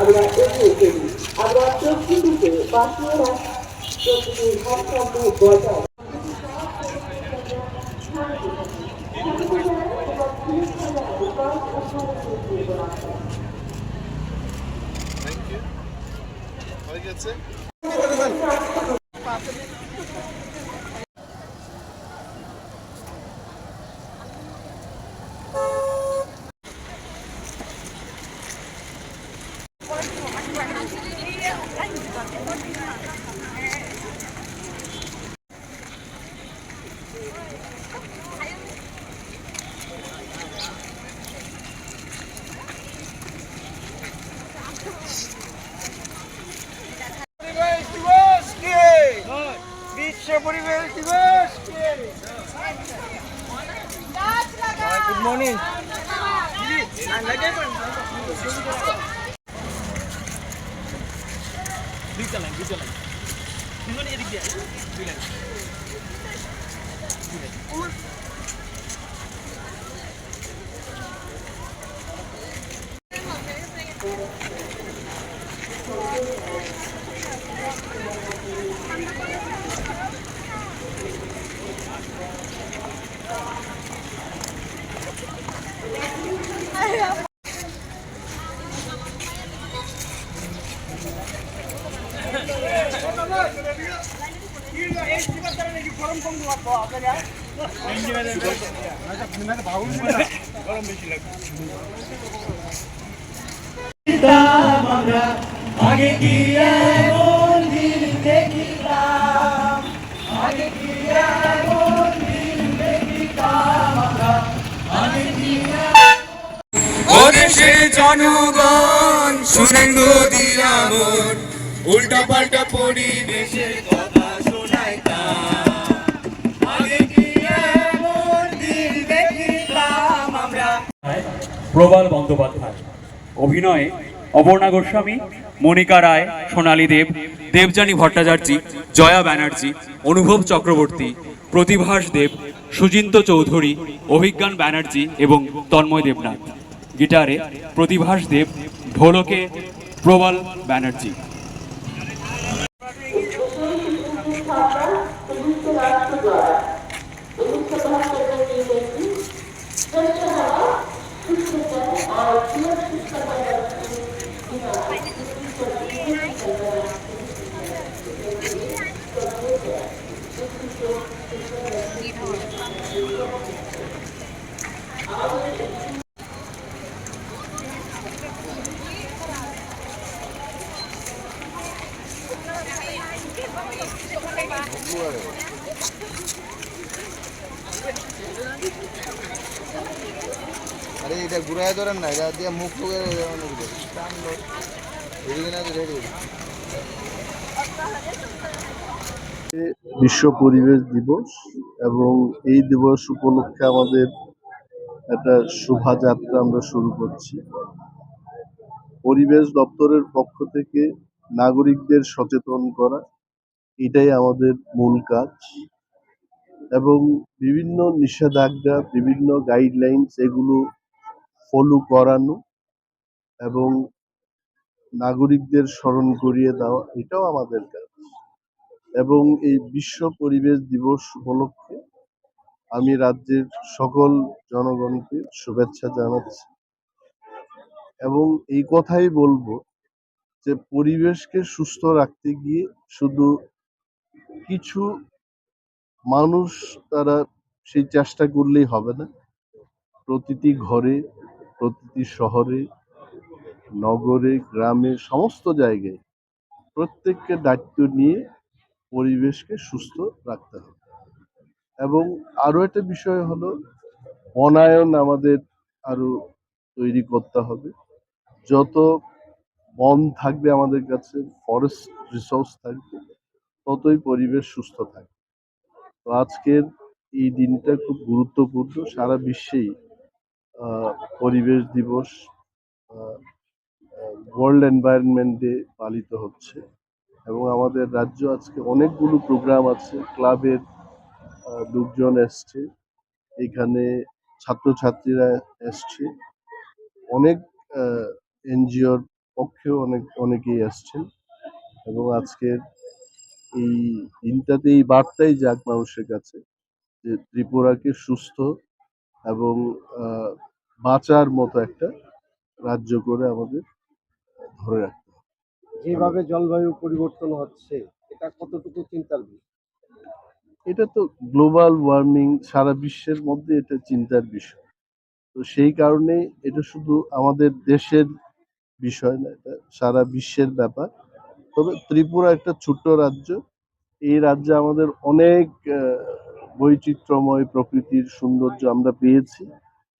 আমরা এগিয়ে চলি। আমরা প্রকৃতিকে বাঁচিয়ে রাখি, প্রকৃতির ভারসাম্য বজায় হয়ে গেছে। বিশ্ব পরিবেশ দিবস গুড মর্নিং আগে কি এমন দিন দেখিতাম, আগে কি এমন দিন দেখিতাম আমরা, আগে কি ও দেশের জনগণ শুনেন গো দিলামন, উল্টা পাল্টা পরিবেশের কথা শোনাইতাম, আগে কি এমন দিন দেখিতাম আমরা। প্রবাল বন্দ্যোপাধ্যায়। অভিনয়ে অপর্ণা গোস্বামী, মনিকা রায়, সোনালী দেব, দেবযানী ভট্টাচার্য, জয়া ব্যানার্জি, অনুভব চক্রবর্তী, প্রতিভাস দেব, সুজিন্ত চৌধুরী, অভিজ্ঞান ব্যানার্জি এবং তন্ময় দেবনাথ। গিটারে প্রতিভাস দেব, ঢোলকে প্রবাল ব্যানার্জি। আরে এটা ঘুরায় ধরেন না, এটা দিয়ে মুখ টুকে বিশ্ব পরিবেশ দিবস, এবং এই দিবস উপলক্ষে আমাদের একটা শোভাযাত্রা আমরা শুরু করছি। পরিবেশ দপ্তরের পক্ষ থেকে নাগরিকদের সচেতন করা, এটাই আমাদের মূল কাজ, এবং বিভিন্ন নিষেধাজ্ঞা, বিভিন্ন গাইডলাইনস এগুলো ফলো করানো এবং নাগরিকদের স্মরণ করিয়ে দেওয়া, এটাও আমাদের কাজ। এবং এই বিশ্ব পরিবেশ দিবস উপলক্ষে আমি রাজ্যের সকল জনগণকে শুভেচ্ছা জানাচ্ছি, এবং এই কথাই বলবো যে পরিবেশকে সুস্থ রাখতে গিয়ে শুধু কিছু মানুষ তারা সেই চেষ্টা করলেই হবে না। প্রতিটি ঘরে, প্রতিটি শহরে, নগরে, গ্রামে, সমস্ত জায়গায় প্রত্যেককে দায়িত্ব নিয়ে পরিবেশকে সুস্থ রাখতে হবে। এবং আরো একটা বিষয় হলো বনায়ন আমাদের আরো তৈরি করতে হবে। যত বন থাকবে আমাদের কাছে, ফরেস্ট রিসোর্স থাকবে, ততই পরিবেশ সুস্থ থাকবে। তো আজকের এই দিনটা খুব গুরুত্বপূর্ণ, সারা বিশ্বেই পরিবেশ দিবস, ওয়ার্ল্ড এনভায়রনমেন্ট ডে পালিত হচ্ছে, এবং আমাদের রাজ্য আজকে অনেকগুলো প্রোগ্রাম আছে, ক্লাবের লোকজন এসছে, এখানে ছাত্রছাত্রীরা এসছে, অনেক এনজিওর পক্ষেও অনেকেই আসছেন এবং আজকের এই দিনটাতে এই বার্তাই যাক মানুষের কাছে যে ত্রিপুরাকে সুস্থ এবং বাঁচার মতো একটা রাজ্য করে আমাদের ধরে রাখতে হবে। যেভাবে জলবায়ু পরিবর্তন হচ্ছে এটা কতটুকু চিন্তার বিষয়? এটা তো গ্লোবাল ওয়ার্মিং সারা বিশ্বের মধ্যে এটা চিন্তার বিষয়। তো সেই কারণে এটা শুধু আমাদের দেশের বিষয় না, এটা সারা বিশ্বের ব্যাপার। তবে ত্রিপুরা একটা ছোট্ট রাজ্য। এই রাজ্যে আমাদের অনেক বৈচিত্র্যময় প্রকৃতির সৌন্দর্য আমরা পেয়েছি,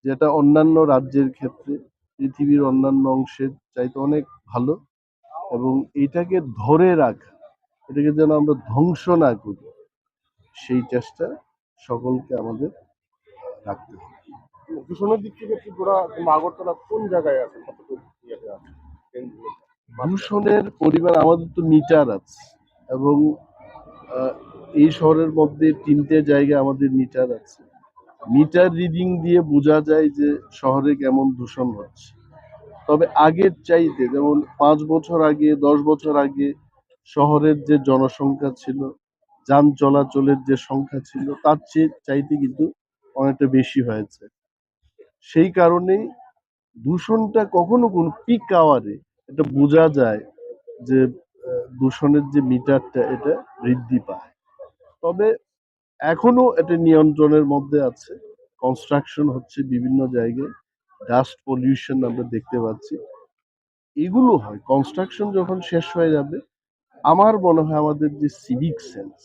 যেটা অন্যান্য রাজ্যের ক্ষেত্রে পৃথিবীর অন্যান্য অংশের চাইতে অনেক ভালো। এবং এটাকে ধরে রাখা, এটাকে যেন আমরা ধ্বংস না করি, সেই চেষ্টা সকলকে আমাদের রাখতে হবে। দূষণের দিক থেকে ত্রিপুরা কিংবা আগরতলা কোন জায়গায় আছে, কতটুকু ইয়েতে আছে? দূষণের পরিমাণ আমাদের তো মিটার আছে এবং আহ, এই শহরের মধ্যে 3টে জায়গায় আমাদের মিটার আছে। মিটার রিডিং দিয়ে বোঝা যায় যে শহরে কেমন দূষণ হচ্ছে। তবে আগের চাইতে, যেমন 5 বছর আগে 10 বছর আগে শহরের যে জনসংখ্যা ছিল, যান চলাচলের যে সংখ্যা ছিল, তার চাইতে কিন্তু অনেকটা বেশি হয়েছে। সেই কারণেই দূষণটা কখনো কোন পিক আওয়ারে এটা বোঝা যায় যে দূষণের যে মিটারটা এটা বৃদ্ধি পায়। তবে এখনো এটা নিয়ন্ত্রণের মধ্যে আছে। কনস্ট্রাকশন হচ্ছে বিভিন্ন জায়গায়, ডাস্ট পলিউশন আমরা দেখতে পাচ্ছি। এগুলো হয়, কনস্ট্রাকশন যখন শেষ হয়ে যাবে, আমার মনে হয় আমাদের যে সিভিক সেন্স,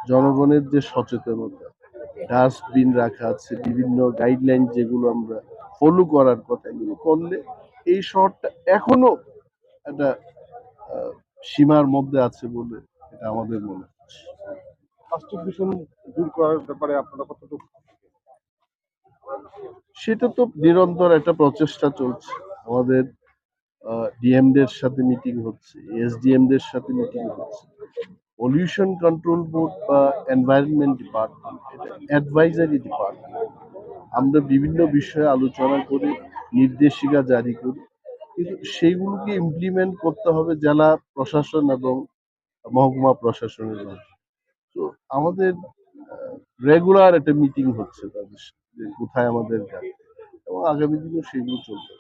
জনগণের যে সচেতনতা, ডাস্টবিন রাখা আছে, বিভিন্ন গাইডলাইন যেগুলো আমরা ফলো করার কথা, এগুলো করলে এই শহরটা এখনো একটা সীমার মধ্যে আছে বলে এটা আমাদের মনে হচ্ছে। প্লাস্টিক দূষণ দূর করার ব্যাপারে আপনারা কতটুকু? সেটা তো নিরন্তর একটা প্রচেষ্টা চলছে। আমাদের ডিএমদের সাথে মিটিং হচ্ছে, এসডিএমদের সাথে মিটিং হচ্ছে। পলিউশন কন্ট্রোল বোর্ড বা এনভায়রনমেন্ট ডিপার্টমেন্ট এটা অ্যাডভাইজারি ডিপার্টমেন্ট। আমরা বিভিন্ন বিষয়ে আলোচনা করে নির্দেশিকা জারি করি, কিন্তু সেইগুলোকে ইমপ্লিমেন্ট করতে হবে জেলা প্রশাসন এবং মহকুমা প্রশাসনের মাধ্যমে। তো আমাদের রেগুলার একটা মিটিং হচ্ছে তাদের সাথে, যে কোথায় আমাদের গাড়ি, এবং আগামী দিনেও সেগুলো চলবে।